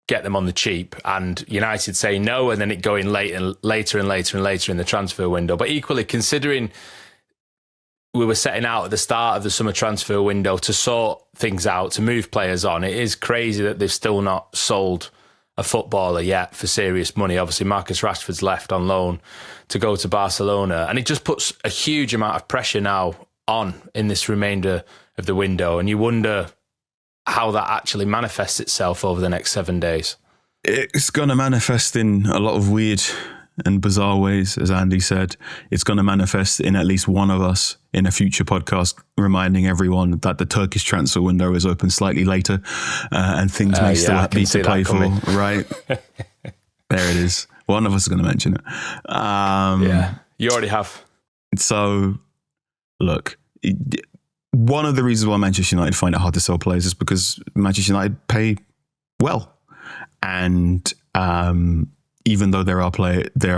Speaker 1: get them on the cheap, and United say no, and then it going later and later in the transfer window. But equally, considering we were setting out at the start of the summer transfer window to sort things out, to move players on, it is crazy that they've still not sold a footballer yet for serious money. Obviously, Marcus Rashford's left on loan to go to Barcelona, and it just puts a huge amount of pressure now on in this remainder of the window, and you wonder how that actually manifests itself over the next 7 days.
Speaker 3: It's going to manifest in a lot of weird and bizarre ways, as Andy said. It's going to manifest in at least one of us in a future podcast, reminding everyone that the Turkish transfer window is open slightly later, and things may still be to play for. Right? There it is. One of us is going to mention it.
Speaker 1: You already have.
Speaker 3: So, look, one of the reasons why Manchester United find it hard to sell players is because Manchester United pay well, and even though there are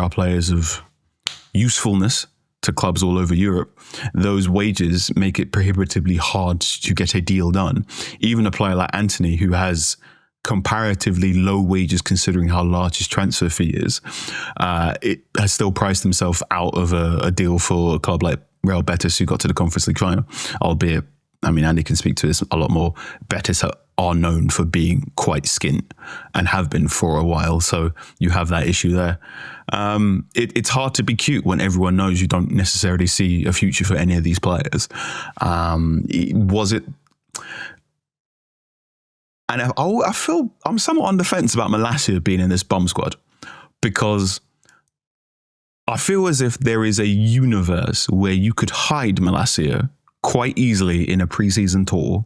Speaker 3: players of usefulness to clubs all over Europe, those wages make it prohibitively hard to get a deal done. Even a player like Antony, who has comparatively low wages considering how large his transfer fee is, it has still priced himself out of a deal for a club like Real Betis, who got to the Conference League final, albeit, I mean, Andy can speak to this a lot more. Betis are known for being quite skint and have been for a while, so you have that issue there. It's hard to be cute when everyone knows you don't necessarily see a future for any of these players. Was it? And I feel I'm somewhat on the fence about Malacia being in this bomb squad, because I feel as if there is a universe where you could hide Malacia quite easily in a pre-season tour,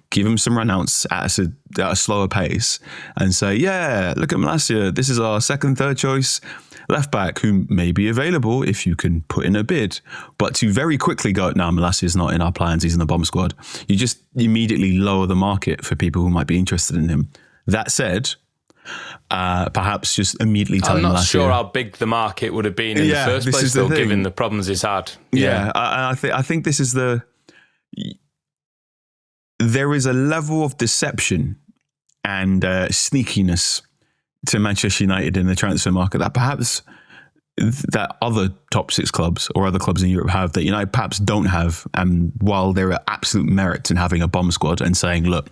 Speaker 3: give him some runouts at a slower pace, and say, yeah, look at Malacia, this is our second, third choice left back who may be available if you can put in a bid. But to very quickly go, no, Malacia is not in our plans, he's in the bomb squad, you just immediately lower the market for people who might be interested in him. That said, perhaps just immedately telling
Speaker 1: I'm not
Speaker 3: Malacia,
Speaker 1: sure how big the market would have been in the first place, though, given the problems he's had.
Speaker 3: I think this is there is a level of deception and sneakiness to Manchester United in the transfer market that perhaps that other top six clubs or other clubs in Europe have, that United perhaps don't have. And while there are absolute merits in having a bomb squad and saying, look,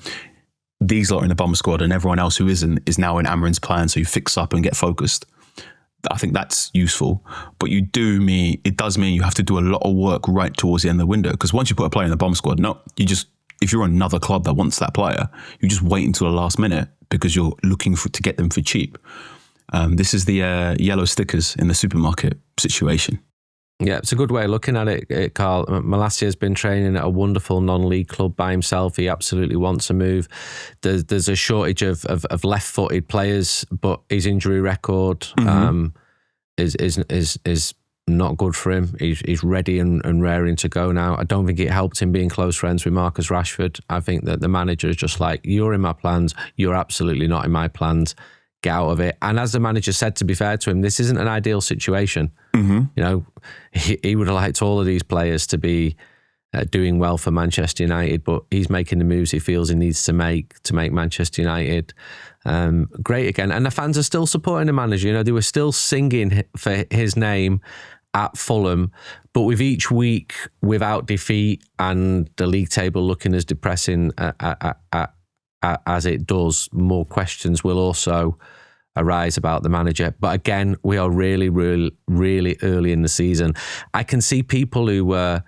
Speaker 3: these lot are in the bomb squad and everyone else who isn't is now in Amorim's plan, so you fix up and get focused, I think that's useful. But it does mean you have to do a lot of work right towards the end of the window, because once you put a player in the bomb squad, if you're another club that wants that player, you just wait until the last minute because you're looking to get them for cheap. This is the yellow stickers in the supermarket situation.
Speaker 2: Yeah, it's a good way of looking at it, Carl. Malacia has been training at a wonderful non-league club by himself. He absolutely wants to move. There's a shortage of left-footed players, but his injury record is not good for him. He's ready and raring to go now. I don't think it helped him being close friends with Marcus Rashford. I think that the manager is just like, you're in my plans, you're absolutely not in my plans. Get out of it. And as the manager said, to be fair to him, this isn't an ideal situation. He would have liked all of these players to be doing well for Manchester United, but he's making the moves he feels he needs to make Manchester United great again. And the fans are still supporting the manager. They were still singing for his name at Fulham, but with each week without defeat and the league table looking as depressing as it does, more questions will also arise about the manager. But again, we are really, really, really early in the season. I can see people who were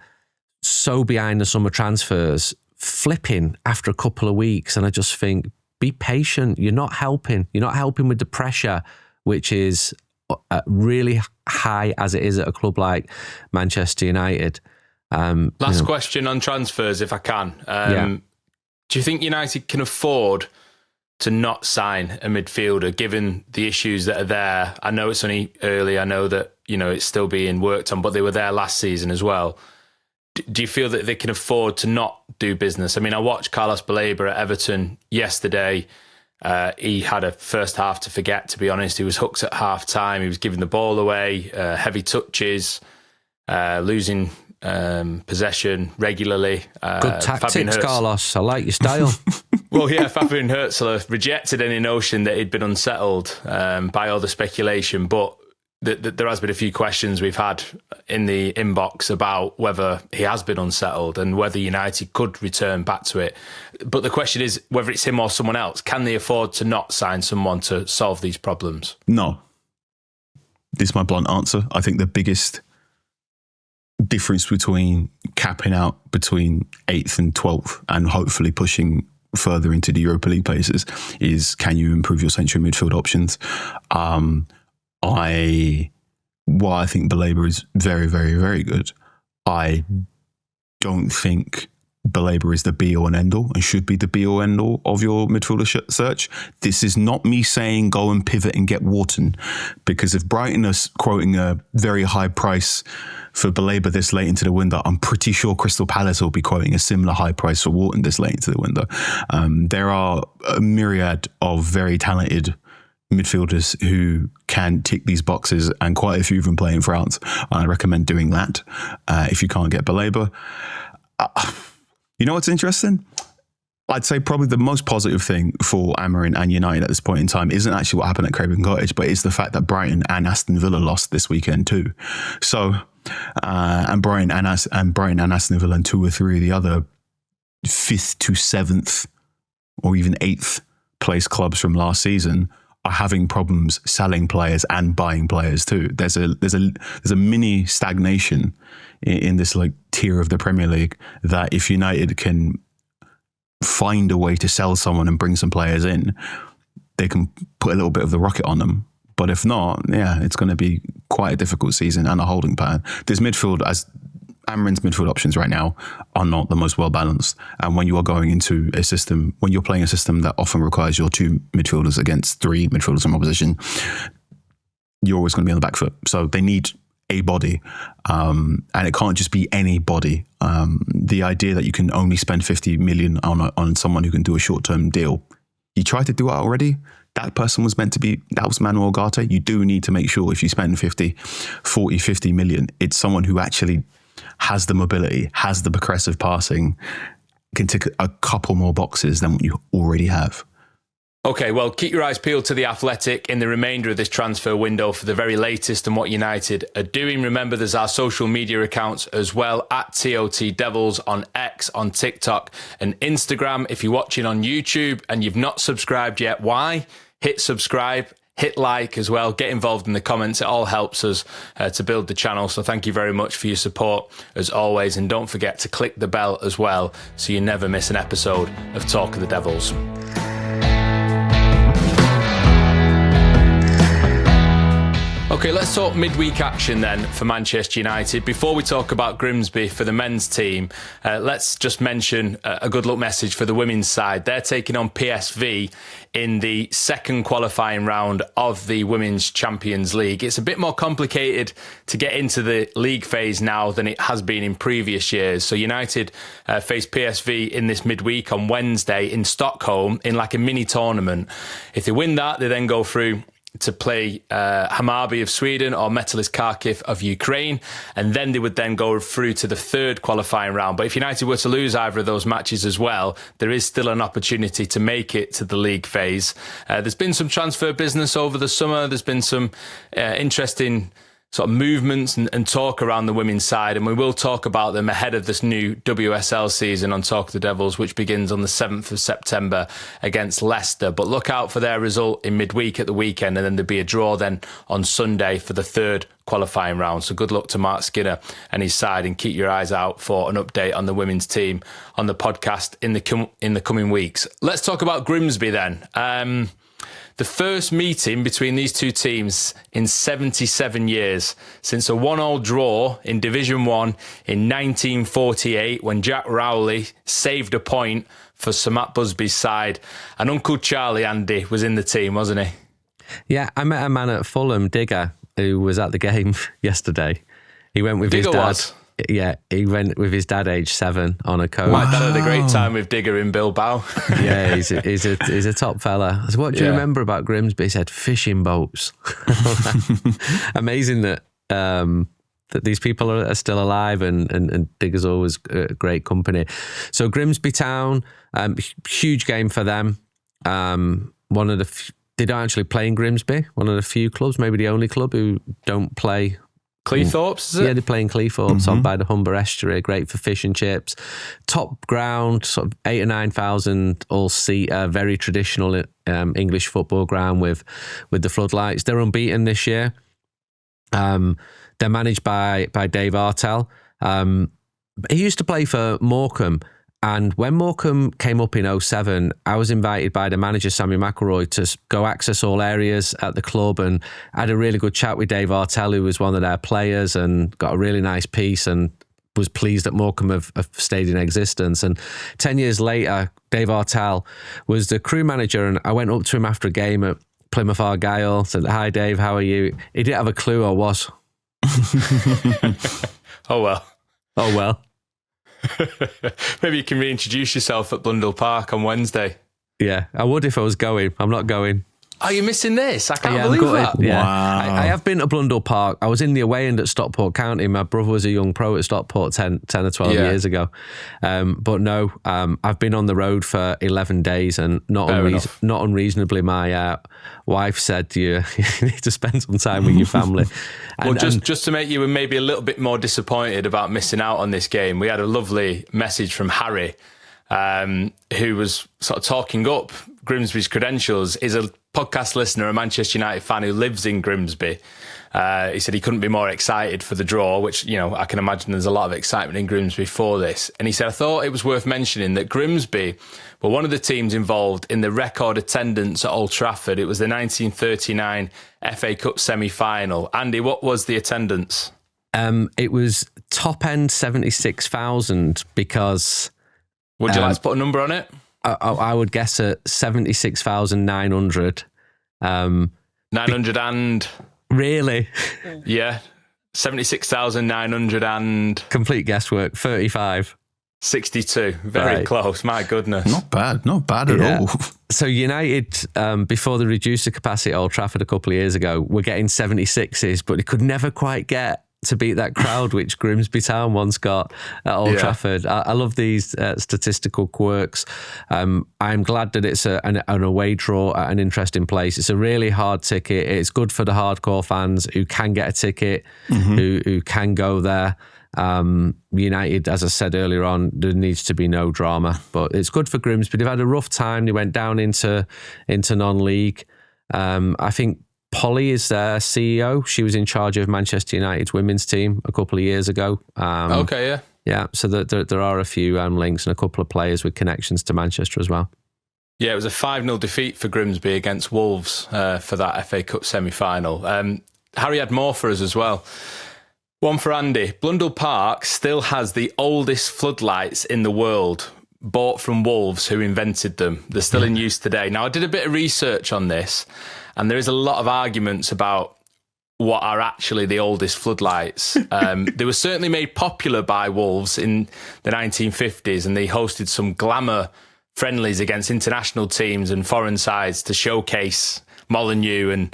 Speaker 2: so behind the summer transfers flipping after a couple of weeks, and I just think, be patient. You're not helping. You're not helping with the pressure, which is really high as it is at a club like Manchester United.
Speaker 1: Last question on transfers, if I can. Do you think United can afford to not sign a midfielder, given the issues that are there? I know it's only early. I know that, it's still being worked on, but they were there last season as well. Do you feel that they can afford to not do business? I mean, I watched Carlos Baleba at Everton yesterday. He had a first half to forget, to be honest. He was hooked at half time. He was giving the ball away, heavy touches, losing possession regularly.
Speaker 2: Good tactics, Carlos. I like your style.
Speaker 1: Well, yeah, Fabian Herzl rejected any notion that he'd been unsettled by all the speculation, but there has been a few questions we've had in the inbox about whether he has been unsettled and whether United could return back to it. But the question is whether it's him or someone else. Can they afford to not sign someone to solve these problems?
Speaker 3: No. This is my blunt answer. I think the biggest difference between capping out between 8th and 12th and hopefully pushing further into the Europa League places is, can you improve your central midfield options? While I think Baleba is very, very, very good, I don't think Baleba is the be-all and end-all and should be the be-all and end-all of your midfielder search. This is not me saying go and pivot and get Wharton, because if Brighton are quoting a very high price for Baleba this late into the window, I'm pretty sure Crystal Palace will be quoting a similar high price for Wharton this late into the window. There are a myriad of very talented midfielders who can tick these boxes, and quite a few of them play in France. I recommend doing that if you can't get Baleba. You know what's interesting? I'd say probably the most positive thing for Amorim and United at this point in time isn't actually what happened at Craven Cottage, but it's the fact that Brighton and Aston Villa lost this weekend too. So, and Brighton and Aston Villa and 2 or 3 of the other 5th to 7th or even 8th place clubs from last season are having problems selling players and buying players too. There's a mini stagnation in this like tier of the Premier League that if United can find a way to sell someone and bring some players in, they can put a little bit of the rocket on them. But if not, it's going to be quite a difficult season and a holding pattern. This midfield, as Amorim's midfield options right now, are not the most well balanced. And when you are going into a system, when you're playing a system that often requires your 2 midfielders against 3 midfielders from opposition, you're always going to be on the back foot. So they need a body, and it can't just be any body. The idea that you can only spend 50 million on someone who can do a short-term deal, you tried to do it already. That person was meant to be, that was Manuel Ugarte. You do need to make sure if you spend 50 million, it's someone who actually has the mobility, has the progressive passing, can tick a couple more boxes than what you already have.
Speaker 1: Okay, well, keep your eyes peeled to The Athletic in the remainder of this transfer window for the very latest and what United are doing. Remember, there's our social media accounts as well, at TOT Devils on X, on TikTok and Instagram. If you're watching on YouTube and you've not subscribed yet, why? Hit subscribe. Hit like as well, get involved in the comments. It all helps us to build the channel. So thank you very much for your support as always. And don't forget to click the bell as well so you never miss an episode of Talk of the Devils. Okay, let's talk midweek action then for Manchester United. Before we talk about Grimsby for the men's team, let's just mention a good luck message for the women's side. They're taking on PSV in the second qualifying round of the Women's Champions League. It's a bit more complicated to get into the league phase now than it has been in previous years. So United face PSV in this midweek on Wednesday in Stockholm in like a mini tournament. If they win that, they then go through to play Hammarby of Sweden or Metalist Kharkiv of Ukraine, and then they would then go through to the third qualifying round. But if United were to lose either of those matches as well, there is still an opportunity to make it to the league phase. There's been some transfer business over the summer. There's been some interesting sort of movements and talk around the women's side, and we will talk about them ahead of this new WSL season on Talk of the Devils, which begins on the 7th of September against Leicester. But look out for their result in midweek at the weekend, and then there'll be a draw then on Sunday for the third qualifying round. So good luck to Mark Skinner and his side, and keep your eyes out for an update on the women's team on the podcast in the coming weeks. Let's talk about Grimsby then. The first meeting between these two teams in 77 years, since a 1-1 draw in Division 1 in 1948 when Jack Rowley saved a point for Sir Matt Busby's side. And Uncle Charlie, Andy, was in the team, wasn't he?
Speaker 2: Yeah, I met a man at Fulham, Digger, who was at the game yesterday. He went with
Speaker 1: Digger
Speaker 2: his dad.
Speaker 1: was?
Speaker 2: Yeah, he went with his dad, age 7, on a coach.
Speaker 1: My dad had a great time with Digger in Bilbao.
Speaker 2: Yeah, he's a top fella. I said, what do you remember about Grimsby? He said, fishing boats. Amazing that these people are still alive, and Digger's always great company. So Grimsby Town, huge game for them. One of the they don't actually play in Grimsby. One of the few clubs, maybe the only club who don't play.
Speaker 1: Cleethorpes, is it?
Speaker 2: Yeah, they play in Cleethorpes on by the Humber Estuary. Great for fish and chips. Top ground, sort of 8,000 or 9,000 all-seater, very traditional English football ground with the floodlights. They're unbeaten this year. They're managed by Dave Artell. He used to play for Morecambe. And when Morecambe came up in 2007, I was invited by the manager, Sammy McElroy, to go access all areas at the club, and I had a really good chat with Dave Artell, who was one of their players, and got a really nice piece, and was pleased that Morecambe have stayed in existence. And 10 years later, Dave Artell was the crew manager, and I went up to him after a game at Plymouth Argyle, said, "Hi Dave, how are you?" He didn't have a clue I was.
Speaker 1: Oh well. Maybe you can reintroduce yourself at Blundell Park on Wednesday.
Speaker 2: Yeah, I would if I was going. I'm not going.
Speaker 1: Oh, you're missing this? I can't believe that.
Speaker 2: Yeah.
Speaker 3: Wow.
Speaker 2: I have been to Blundell Park. I was in the away end at Stockport County. My brother was a young pro at Stockport 10 or 12 years ago. But no, I've been on the road for 11 days, and not unreasonably, my wife said, you need to spend some time with your family.
Speaker 1: Well, just to make you maybe a little bit more disappointed about missing out on this game, we had a lovely message from Harry, who was sort of talking up Grimsby's credentials. Is a podcast listener, a Manchester United fan who lives in Grimsby. He said he couldn't be more excited for the draw, which, I can imagine there's a lot of excitement in Grimsby for this. And he said, I thought it was worth mentioning that Grimsby were one of the teams involved in the record attendance at Old Trafford. It was the 1939 FA Cup semi-final. Andy, what was the attendance?
Speaker 2: It was top end 76,000 because...
Speaker 1: Would you like to put a number on it?
Speaker 2: I would guess at 76,900.
Speaker 1: 900 and...
Speaker 2: Really?
Speaker 1: Yeah. 76,900 and...
Speaker 2: Complete guesswork. 35.
Speaker 1: 62. Very close. My goodness.
Speaker 3: Not bad at all.
Speaker 2: So United, before the reduced the capacity at Old Trafford a couple of years ago, were getting 76s, but they could never quite get to beat that crowd which Grimsby Town once got at Old Trafford. I love these statistical quirks. I'm glad that it's an away draw at an interesting place. It's a really hard ticket. It's good for the hardcore fans who can get a ticket, who can go there. United, as I said earlier on, there needs to be no drama, but it's good for Grimsby. They've had a rough time. They went down into non-league. I think Polly is their CEO. She was in charge of Manchester United's women's team a couple of years ago. Yeah, so there are a few links and a couple of players with connections to Manchester as well.
Speaker 1: Yeah, it was a 5-0 defeat for Grimsby against Wolves for that FA Cup semi-final. Harry had more for us as well. One for Andy. Blundell Park still has the oldest floodlights in the world, bought from Wolves, who invented them. They're still in use today. Now, I did a bit of research on this, and there is a lot of arguments about what are actually the oldest floodlights. They were certainly made popular by Wolves in the 1950s, and they hosted some glamour friendlies against international teams and foreign sides to showcase Molineux and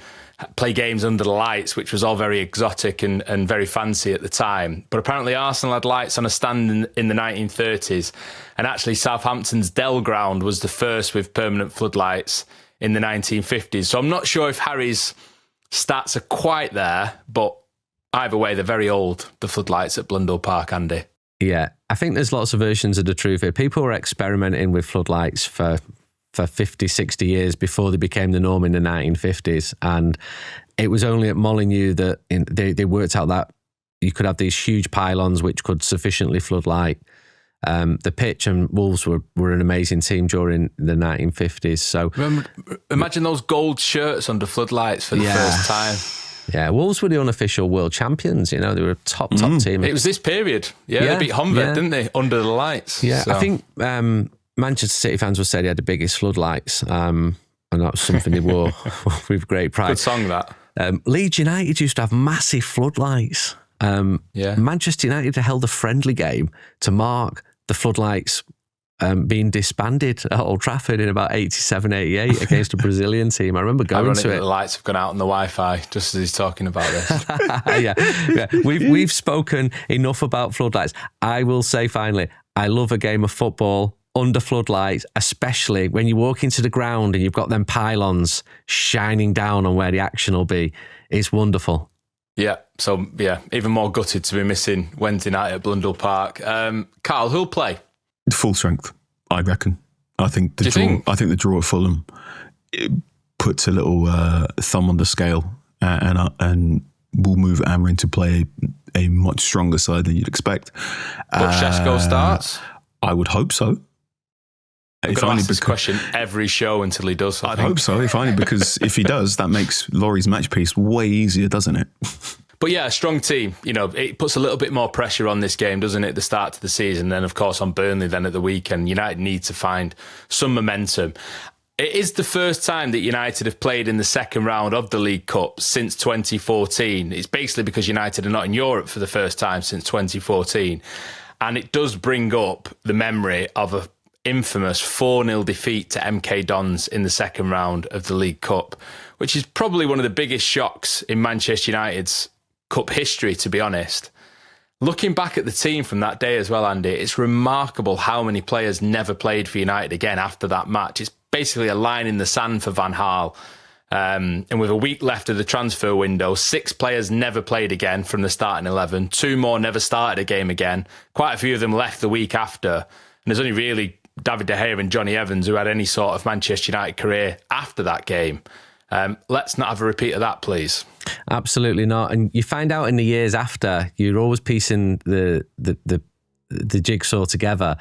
Speaker 1: play games under the lights, which was all very exotic and very fancy at the time. But apparently Arsenal had lights on a stand in the 1930s, and actually Southampton's Dell Ground was the first with permanent floodlights in the 1950s. So I'm not sure if Harry's stats are quite there, but either way, they're very old, the floodlights at Blundell Park, Andy.
Speaker 2: Yeah, I think there's lots of versions of the truth here. People were experimenting with floodlights for 50, 60 years before they became the norm in the 1950s. And it was only at Molineux that they worked out that you could have these huge pylons which could sufficiently flood light. The pitch, and Wolves were an amazing team during the 1950s. So
Speaker 1: imagine those gold shirts under floodlights for the first time.
Speaker 2: Yeah, Wolves were the unofficial world champions. They were a top team.
Speaker 1: It was this period. They beat Honved, didn't they, under the lights?
Speaker 2: Yeah,
Speaker 1: so.
Speaker 2: I think Manchester City fans would say they had the biggest floodlights, and that was something they wore with great pride.
Speaker 1: Good song, that.
Speaker 2: Leeds United used to have massive floodlights. Manchester United held a friendly game to mark the floodlights being disbanded at Old Trafford in about 87, 88 against a Brazilian team. I remember going to it.
Speaker 1: The lights have gone out on the Wi-Fi just as he's talking about this.
Speaker 2: yeah. We've spoken enough about floodlights. I will say finally, I love a game of football under floodlights, especially when you walk into the ground and you've got them pylons shining down on where the action will be. It's wonderful.
Speaker 1: Yeah, so even more gutted to be missing Wednesday night at Blundell Park. Carl, who'll play?
Speaker 3: Full strength, I reckon. I think the draw at Fulham puts a little thumb on the scale, and will move Amorim to play a much stronger side than you'd expect.
Speaker 1: But Sesko starts?
Speaker 3: I would hope so.
Speaker 1: I'm going to ask this question every show until he does.
Speaker 3: I'd hope so, if only because if he does, that makes Laurie's match piece way easier, doesn't it?
Speaker 1: But yeah, a strong team. It puts a little bit more pressure on this game, doesn't it, at the start of the season? Then, of course, on Burnley, then at the weekend, United need to find some momentum. It is the first time that United have played in the second round of the League Cup since 2014. It's basically because United are not in Europe for the first time since 2014. And it does bring up the memory of a infamous 4-0 defeat to MK Dons in the second round of the League Cup, which is probably one of the biggest shocks in Manchester United's Cup history, to be honest. Looking back at the team from that day as well, Andy, it's remarkable how many players never played for United again after that match. It's basically a line in the sand for Van Gaal. And with a week left of the transfer window, 6 players never played again from the starting 11. 2 more never started a game again. Quite a few of them left the week after. And there's only really David De Gea and Johnny Evans who had any sort of Manchester United career after that game. Let's not have a repeat of that, please.
Speaker 2: Absolutely not. And you find out in the years after, you're always piecing the jigsaw together.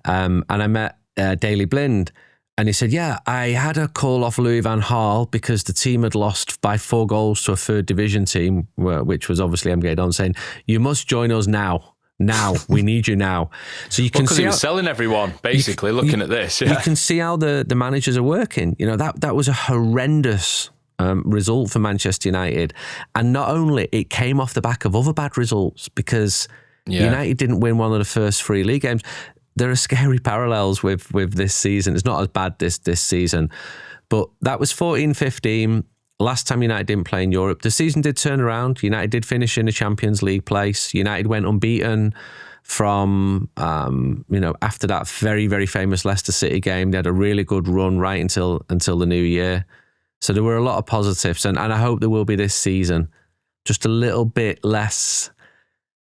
Speaker 2: And I met Daley Blind, and he said, yeah, I had a call off Louis van Gaal because the team had lost by 4 goals to a 3rd division team, which was obviously MK Don, saying, you must join us now. Now, we need you now. So you can see
Speaker 1: he was selling everyone, basically, looking at this. Yeah.
Speaker 2: You can see how the managers are working. That was a horrendous result for Manchester United. And not only, it came off the back of other bad results because United didn't win one of the first 3 league games. There are scary parallels with this season. It's not as bad this season. But that was 14-15. Last time United didn't play in Europe. The season did turn around. United did finish in the Champions League place. United went unbeaten from, after that very, very famous Leicester City game. They had a really good run right until the new year. So there were a lot of positives, and I hope there will be this season. Just a little bit less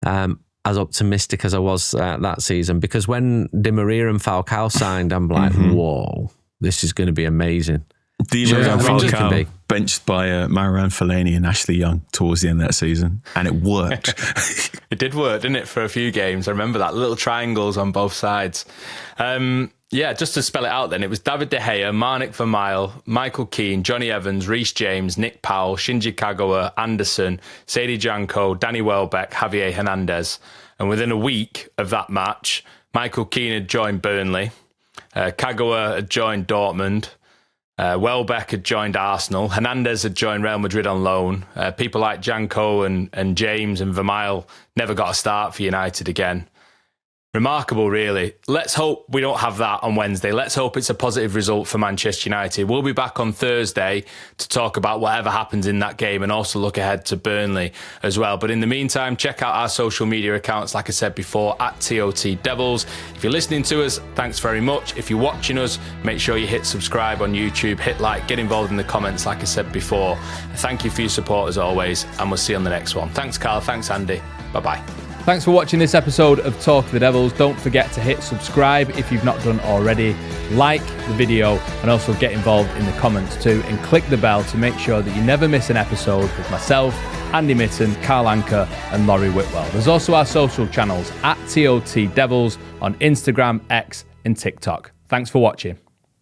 Speaker 2: as optimistic as I was that season, because when Di Maria and Falcao signed, I'm like, whoa, this is going to be amazing.
Speaker 3: Di Maria and Falcao benched by Marouane Fellaini and Ashley Young towards the end of that season, and it worked.
Speaker 1: It did work, didn't it, for a few games? I remember that, little triangles on both sides. Just to spell it out then, it was David De Gea, Marnik Vermaelen, Michael Keane, Johnny Evans, Reece James, Nick Powell, Shinji Kagawa, Anderson, Sadie Janko, Danny Welbeck, Javier Hernandez. And within a week of that match, Michael Keane had joined Burnley, Kagawa had joined Dortmund, Welbeck had joined Arsenal, Hernandez had joined Real Madrid on loan. People like Janko and James and Vermaelen never got a start for United again. Remarkable, really. Let's hope we don't have that on Wednesday. Let's hope it's a positive result for Manchester United. We'll be back on Thursday to talk about whatever happens in that game and also look ahead to Burnley as well. But in the meantime, check out our social media accounts, like I said before, at TOT Devils. If you're listening to us, thanks very much. If you're watching us, make sure you hit subscribe on YouTube, hit like, get involved in the comments, like I said before. Thank you for your support as always, and we'll see you on the next one. Thanks, Carl. Thanks, Andy. Bye-bye.
Speaker 5: Thanks for watching this episode of Talk of the Devils. Don't forget to hit subscribe if you've not done already. Like the video and also get involved in the comments too. And click the bell to make sure that you never miss an episode with myself, Andy Mitten, Carl Anker and Laurie Whitwell. There's also our social channels at TOT Devils on Instagram, X and TikTok. Thanks for watching.